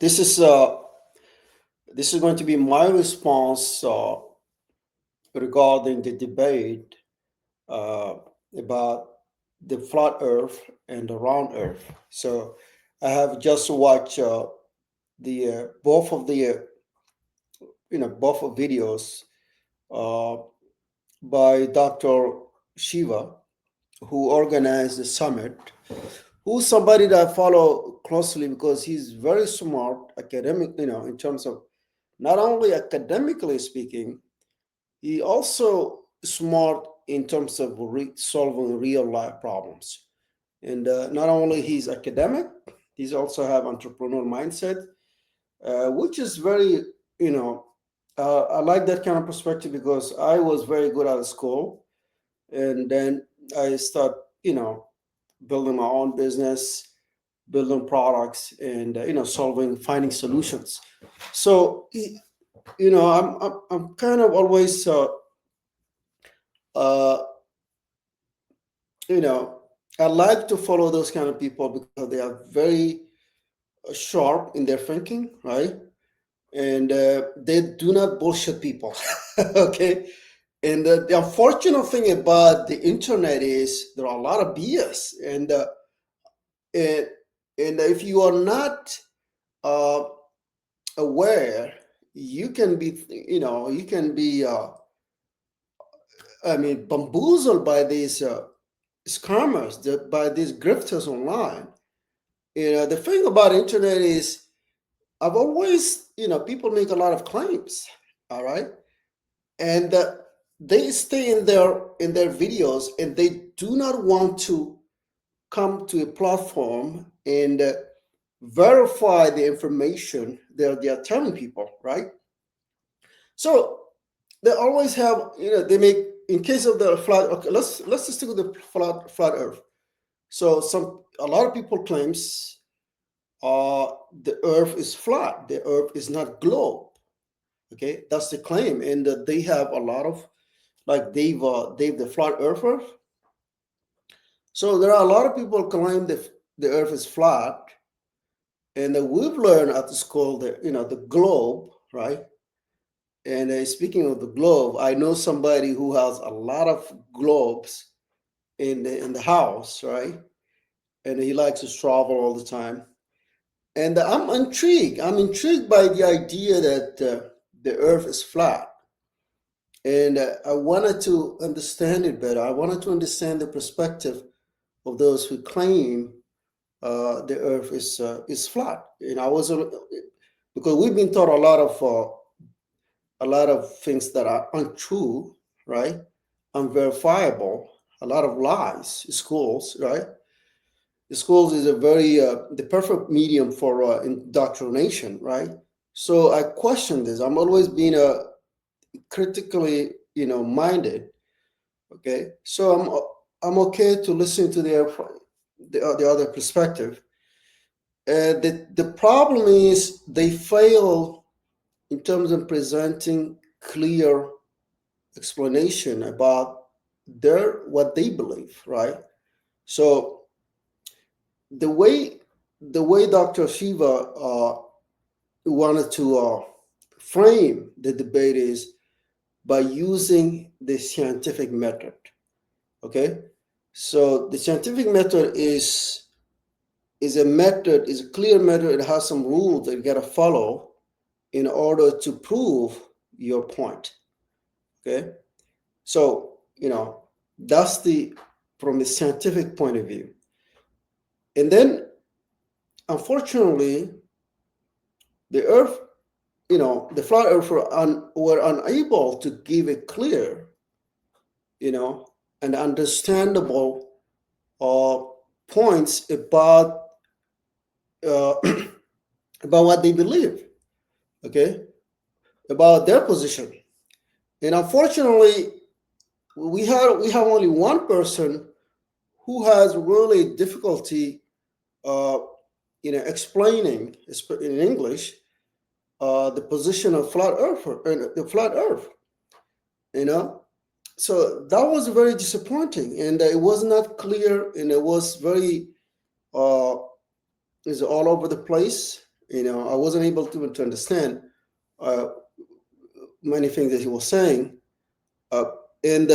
this is uh, this is going to be my response regarding the debate uh, about the flat Earth and the round Earth. So I have just watched the both of the both of videos uh, by Dr. Shiva, who organized the summit, who's somebody that I follow closely because he's very smart academic, in terms of not only academically speaking, he also smart in terms of solving real life problems. And not only he's academic, he's also have entrepreneurial mindset, which is very, you know, I like that kind of perspective because I was very good at school, and then I start, you know, building my own business, building products, and solving, finding solutions. So I'm kind of always uh, you know I like to follow those kind of people because they are very sharp in their thinking, right? And they do not bullshit people. Okay. And the unfortunate thing about the internet is there are a lot of BS, and, and if you are not uh, aware, you can be, you can be, I mean, bamboozled by these scammers, by these grifters online. The thing about internet is, I've always, people make a lot of claims, all right, and they stay in their videos, and they do not want to come to a platform and verify the information they are telling people, right? So they always have, they make, in case of the flat. Okay, let's just stick with the flat Earth. So a lot of people claims the Earth is flat. The Earth is not globe. Okay, that's the claim, and they have a lot of, like Dave the flat earther. So there are a lot of people claim the Earth is flat, and we've learned at the school that the globe, right? And speaking of the globe, I know somebody who has a lot of globes in the house, right? And he likes to travel all the time. And I'm intrigued. I'm intrigued by the idea that the Earth is flat. And I wanted to understand it better. I wanted to understand the perspective of those who claim the Earth is flat. And I was because we've been taught a lot of things that are untrue, right? Unverifiable, a lot of lies. Schools, right? The schools is a very the perfect medium for indoctrination, right? So I question this. I'm always being a critically, minded. Okay, so I'm okay to listen to the other perspective. The problem is they fail in terms of presenting clear explanation about what they believe, right? So the way Dr. Shiva wanted to frame the debate is by using the scientific method. Okay, so the scientific method is a clear method. It has some rules that you got to follow in order to prove your point. Okay, so that's the from a scientific point of view. And then, unfortunately, the Earth, the flat Earth were unable to give a clear, and understandable points about uh, about what they believe. Okay, about their position. And unfortunately, we have only one person who has really difficulty, uh, explaining in English the position of flat Earth and the flat Earth. You know, so that was very disappointing, and it was not clear, and it was very is all over the place. I wasn't able to understand uh, many things that he was saying. And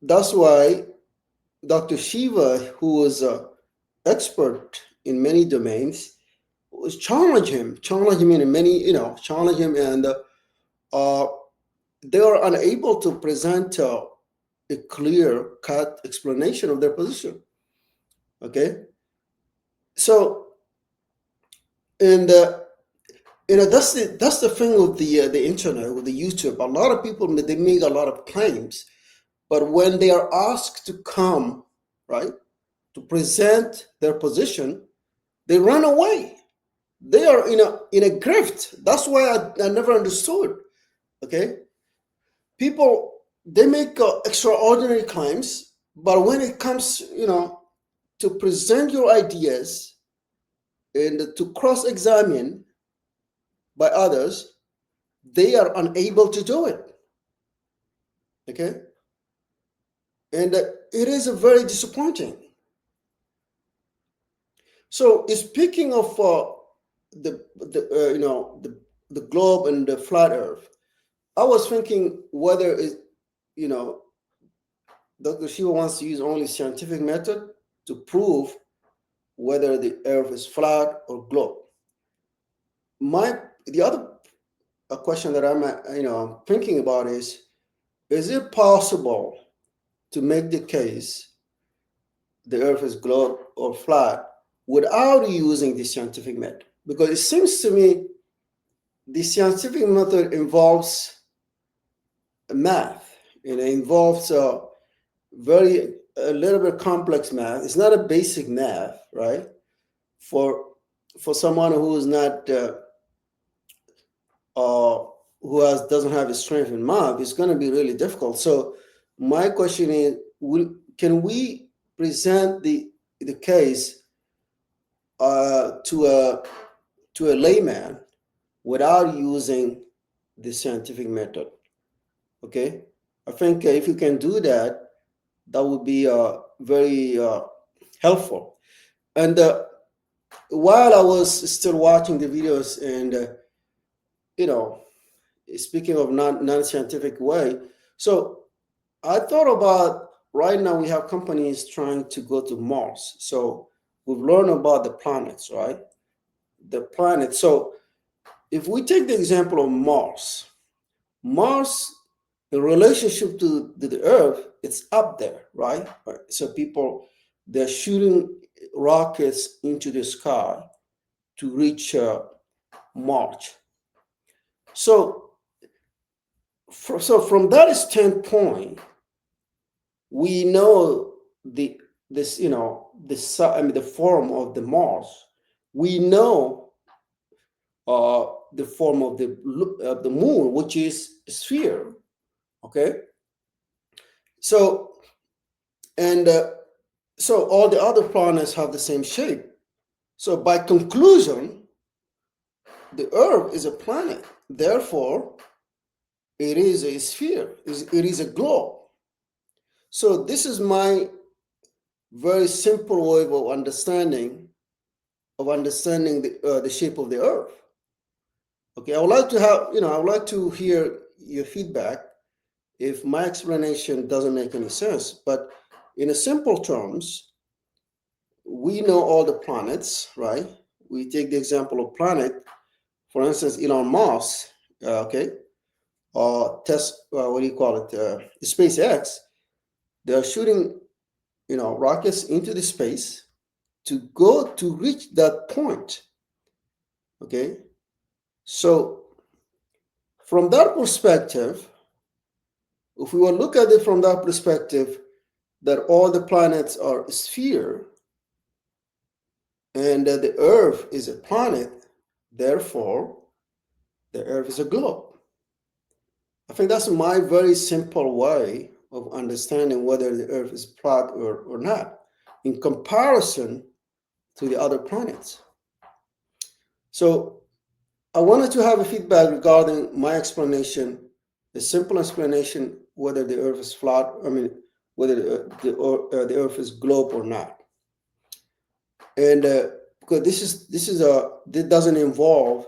that's why Dr. Shiva, who was an expert in many domains, was challenge him in many, challenge him, and they are unable to present a clear-cut explanation of their position. Okay, so and that's the thing with the internet, with the YouTube. A lot of people, they make a lot of claims, but when they are asked to come, right, to present their position, they run away. They are in a grift. That's why I never understood. Okay, people, they make extraordinary claims, but when it comes, to present your ideas and to cross-examine by others, they are unable to do it. Okay, and it is very disappointing. So, speaking of the globe and the flat Earth, I was thinking whether Dr. Shiva wants to use only scientific method to prove whether the Earth is flat or globe. The other question that I'm thinking about is it possible to make the case the Earth is globe or flat without using the scientific method? Because it seems to me the scientific method involves math, and it involves a little bit complex math. It's not a basic math, right? For someone who is not doesn't have a strength in math, it's going to be really difficult. So my question is, can we present the case to a layman without using the scientific method? Okay, I think if you can do that, that would be very helpful. And while I was still watching the videos and speaking of non-scientific way, so I thought about, right now we have companies trying to go to Mars. So we've learned about the planets, right? The planets. So if we take the example of Mars, in relationship to the Earth, it's up there, right? So they're shooting rockets into the sky to reach Mars. So from that standpoint, we know the form of the Mars. We know the form of the moon, which is a sphere. Okay. So so all the other planets have the same shape. So by conclusion, the Earth is a planet. Therefore, it is a sphere. It is a globe. So this is my very simple way of understanding the shape of the Earth. Okay, I would like to hear your feedback if my explanation doesn't make any sense. But in a simple terms, we know all the planets, right? We take the example of planet, for instance, Elon Musk, okay, or SpaceX. They're shooting, rockets into the space to reach that point. Okay, so from that perspective, if we will look at it from that perspective, that all the planets are a sphere and that the Earth is a planet, therefore the Earth is a globe. I think that's my very simple way of understanding whether the Earth is flat or not, in comparison to the other planets. So I wanted to have a feedback regarding my explanation, a simple explanation, whether the Earth is flat, whether the Earth is globe or not. And because this doesn't involve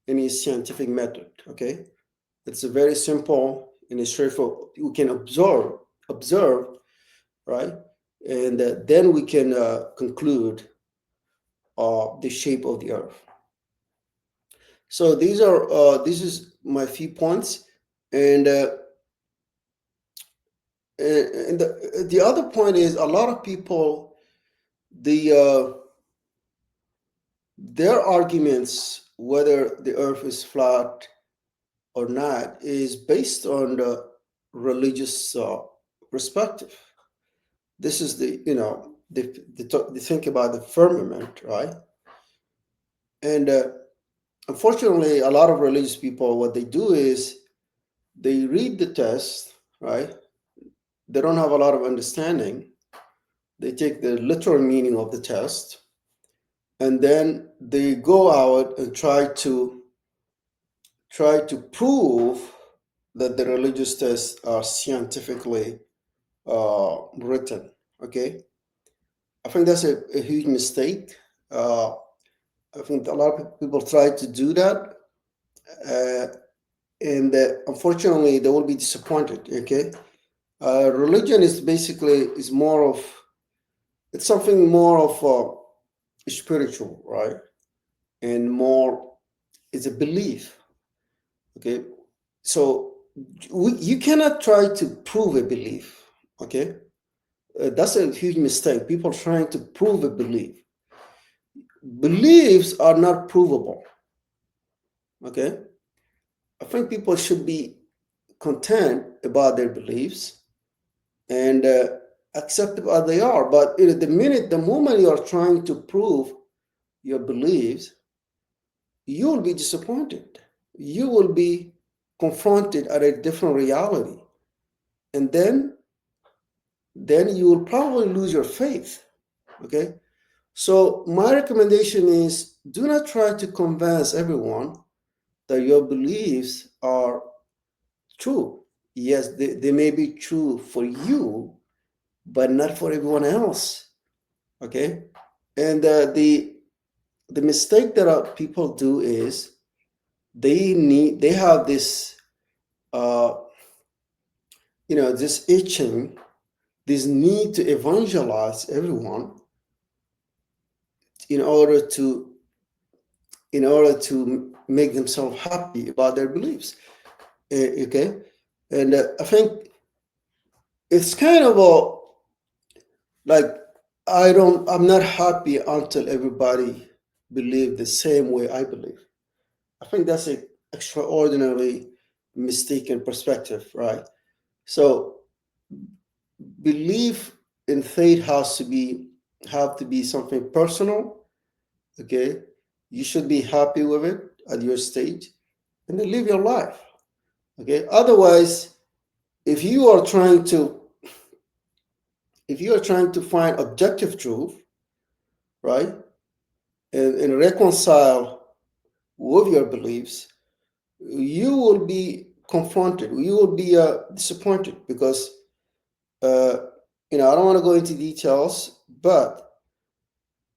any scientific method. Okay, it's a very simple and a straightforward. We can observe, right, and then we can conclude the shape of the Earth. So this is my few points, and the other point is a lot of people, their arguments whether the Earth is flat or not is based on the religious perspective. This is they think about the firmament, right? And unfortunately, a lot of religious people, what they do is they read the test, right? They don't have a lot of understanding. They take the literal meaning of the test, and then they go out and try to prove that the religious tests are scientifically written. Okay, I think that's a huge mistake. I think a lot of people try to do that, and unfortunately, they will be disappointed. Okay, religion is basically more of, it's something more of spiritual, right, and more, it's a belief. Okay, so you cannot try to prove a belief. Okay, that's a huge mistake. People trying to prove a belief. Beliefs are not provable. Okay, I think people should be content about their beliefs and accept what they are. But the moment you are trying to prove your beliefs, you will be disappointed. You will be confronted at a different reality, and then you will probably lose your faith. Okay, so my recommendation is, do not try to convince everyone that your beliefs are true. Yes, they may be true for you, but not for everyone else. Okay, and the mistake that people do is they have this this itching, this need to evangelize everyone in order to make themselves happy about their beliefs. Okay, and I think it's kind of like, I'm not happy until everybody believe the same way I believe. I think that's an extraordinarily mistaken perspective, right? So belief in faith have to be something personal. Okay, you should be happy with it at your stage, and then live your life. Okay, otherwise, if you are trying to find objective truth, right, and reconcile with your beliefs, you will be confronted. You will be disappointed because I don't want to go into details, but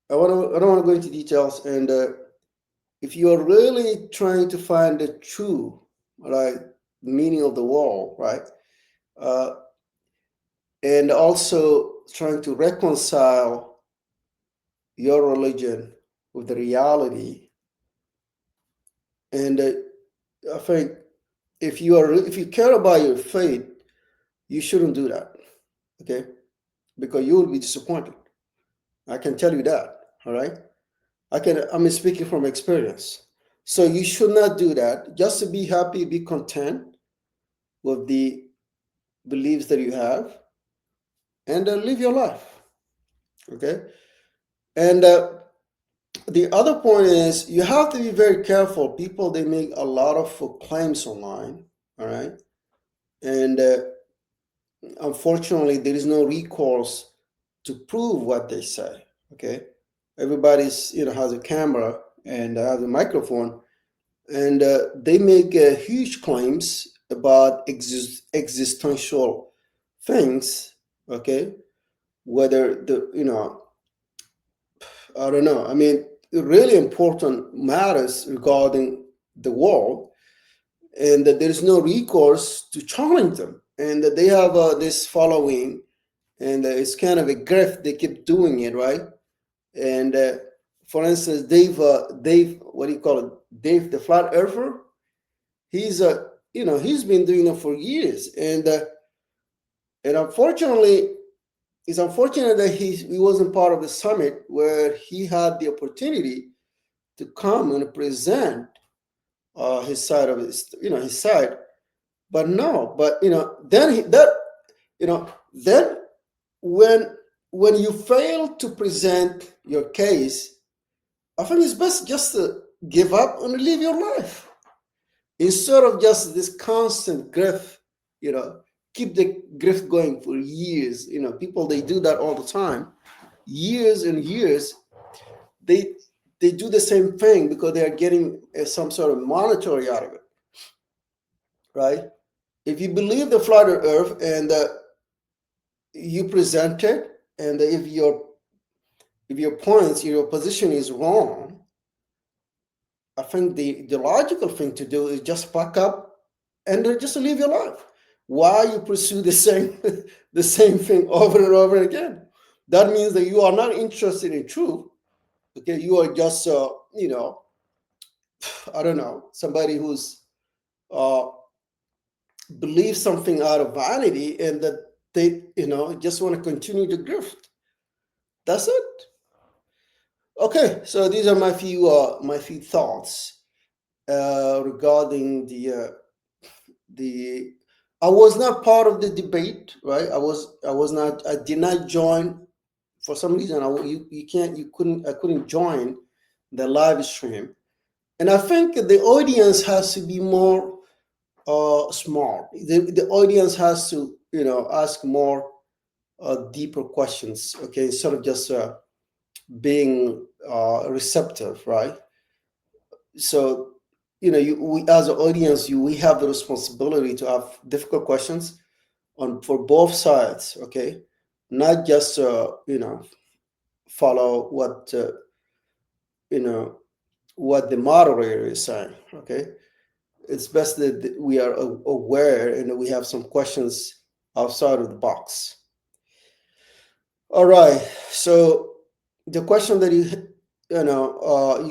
I don't want to go into details. And if you are really trying to find the true, right, meaning of the world, right, and also trying to reconcile your religion with the reality, and I think if you care about your faith, you shouldn't do that. Okay, because you will be disappointed. I can tell you that. All right. I'm speaking from experience. So you should not do that. Just to be happy, be content with the beliefs that you have, and live your life. Okay. And the other point is, you have to be very careful. People, they make a lot of claims online. All right. And unfortunately, there is no recourse to prove what they say. Okay. Everybody's has a camera and has a microphone, and they make huge claims about existential things. Okay, whether I don't know. I mean, really important matters regarding the world, and that there is no recourse to challenge them, and that they have this following, and it's kind of a grift. They keep doing it, right? And for instance, Dave, what do you call it? Dave, the flat earther. He's he's been doing it for years, and unfortunately, it's unfortunate that he wasn't part of the summit where he had the opportunity to come and present his side of his side. But no, but then then when you fail to present your case, I think it's best just to give up and live your life instead of just this constant grift. Keep the grift going for years. People, they do that all the time, years and years. They do the same thing because they are getting some sort of monetary out of it, right? If you believe the flat earth and you present it, and if your points, your position is wrong, I think the logical thing to do is just pack up and just live your life. Why you pursue the same the same thing over and over again? That means that you are not interested in truth. Okay, you are just I don't know, somebody who's uh, believes something out of vanity, and that they just want to continue to grift. That's it. Okay, so these are my few thoughts regarding the I was not part of the debate, right? I was not. I did not join for some reason. I couldn't join the live stream, and I think the audience has to be more smart. The audience has to ask more deeper questions. Okay, instead of just being receptive, right? So we as an audience, we have the responsibility to have difficult questions on for both sides. Okay, not just follow you know what the moderator is saying. Okay, it's best that we are aware and that we have some questions outside of the box. All right, so the question that you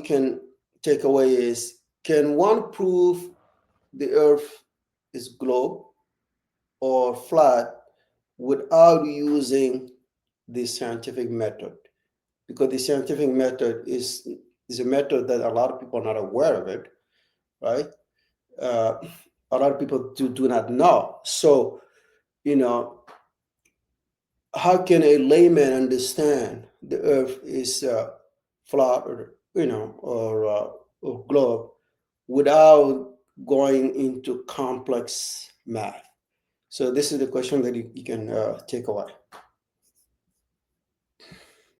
can take away is: can one prove the Earth is globe or flat without using the scientific method? Because the scientific method is a method that a lot of people are not aware of it, right? Uh, a lot of people do not know. So, you know, how can a layman understand the Earth is flat or globe without going into complex math? So this is the question that you can take away.